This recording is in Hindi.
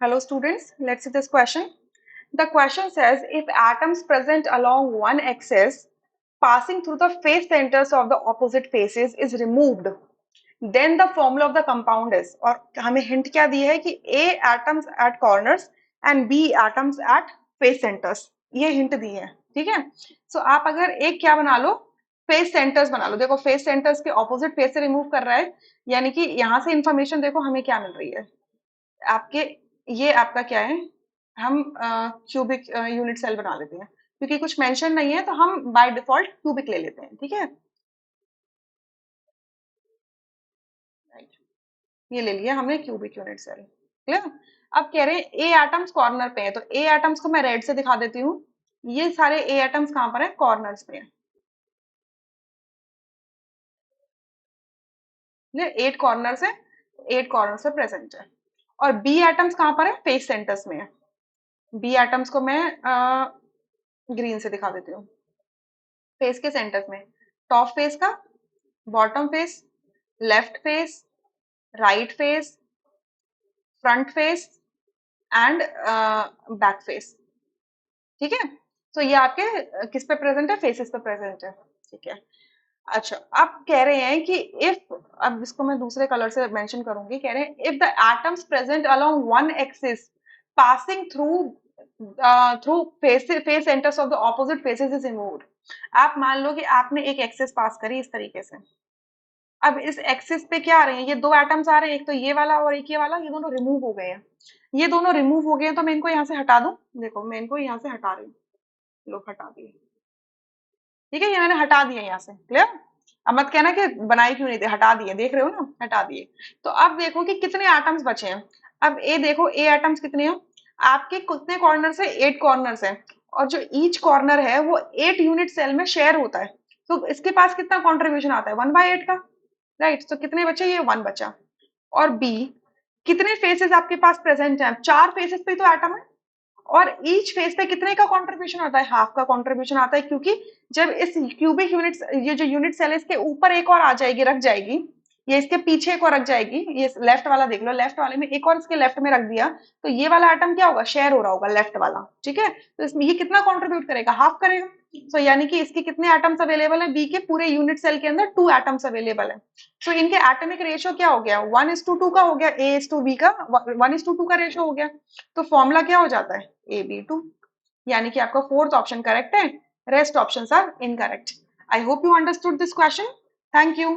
Hello students, let's see this question. The question says if atoms present along one axis passing through the face centers of the opposite faces is removed, then the formula of the compound is, और हमें hint क्या दी है कि A atoms at corners and B atoms at face centers, ये hint दी है, ठीक है? So आप अगर एक क्या बना लो, फेस सेंटर्स बना लो। देखो फेस सेंटर्स के ऑपोजिट फेस से रिमूव कर रहा है, यानी कि यहाँ से इंफॉर्मेशन देखो हमें क्या मिल रही है आपके, ये आपका क्या है, हम क्यूबिक यूनिट सेल बना लेते हैं क्योंकि कुछ मेंशन नहीं है तो हम बाय डिफॉल्ट क्यूबिक ले लेते हैं, ठीक है? Right. ये ले लिया हमने क्यूबिक यूनिट सेल, क्लियर? अब कह रहे हैं ए एटम्स कॉर्नर पे है, तो ए एटम्स को मैं रेड से दिखा देती हूँ। ये सारे ए एटम्स कहाँ पर है? कॉर्नर्स पे है, 8 कॉर्नर्स है, 8 कॉर्नर्स पे प्रेजेंट है। और बी एटम्स कहाँ पर है? फेस सेंटर्स में है। बी एटम्स को मैं ग्रीन से दिखा देती हूँ। फेस के सेंटर्स में टॉप फेस का, bottom face, left face, right face, front face and back face, ठीक है? तो ये आपके किस पे प्रेजेंट है? फेसेस पे प्रेजेंट है, ठीक है? अच्छा, अब कह रहे हैं कि इफ, अब इसको मैं दूसरे कलर से मेंशन करूंगी, कह रहे हैं if the atoms present along one axis passing through through face centres of the opposite faces is removed. आप मान लो कि आपने एक एक्सिस पास करी इस तरीके से। अब इस एक्सिस पे क्या आ रहे हैं? ये दो एटम्स आ रहे हैं, एक तो ये वाला और एक ये वाला, ये दोनों रिमूव हो गए हैं। ये दोनों रिमूव हो गए हैं तो मैं इनको यहाँ से हटा दूं। देखो मैं इनको यहाँ से हटा रही हूँ, लो हटा दिए, ठीक है? ये मैंने हटा दिया यहाँ से, क्लियर? अब मत कहना कि बनाई क्यों नहीं थी, हटा दिए, देख रहे हो ना, हटा दिए। तो अब देखो कि कितने एटम्स बचे हैं। अब ए देखो, ए एटम्स कितने हैं आपके? कितने कॉर्नर है? 8 कॉर्नर है, और जो ईच कॉर्नर है वो 8 यूनिट सेल में शेयर होता है। तो इसके पास कितना कॉन्ट्रीब्यूशन आता है? 1/8 का, राइट? तो कितने बचे? ये 1 बचा। और बी, कितने फेसेस आपके पास प्रेजेंट हैं? 4 फेसेस पे तो एटम है, और ईच फेज पे कितने का कंट्रीब्यूशन आता है? हाफ का कंट्रीब्यूशन आता है, क्योंकि जब इस क्यूबिक यूनिट, ये जो यूनिट सेल है, इसके ऊपर एक और आ जाएगी, रख जाएगी, ये इसके पीछे एक और रख जाएगी, ये लेफ्ट वाला देख लो, लेफ्ट वाले में एक और इसके लेफ्ट में रख दिया, तो ये वाला आइटम क्या होगा? शेयर हो रहा होगा लेफ्ट वाला, ठीक है? तो इसमें ये कितना कंट्रीब्यूट करेगा? हाफ करेगा। तो यानी कि इसके कितने एटम्स अवेलेबल है? बी के पूरे यूनिट सेल के अंदर 2 एटम्स अवेलेबल है। तो इनके एटॉमिक रेशियो क्या हो गया? 1:2 का हो गया, A:B का 1:2 का रेशियो हो गया। तो फॉर्मूला क्या हो जाता है? AB2। यानी कि आपका फोर्थ ऑप्शन करेक्ट है, rest options are incorrect. I hope you understood this question. Thank you.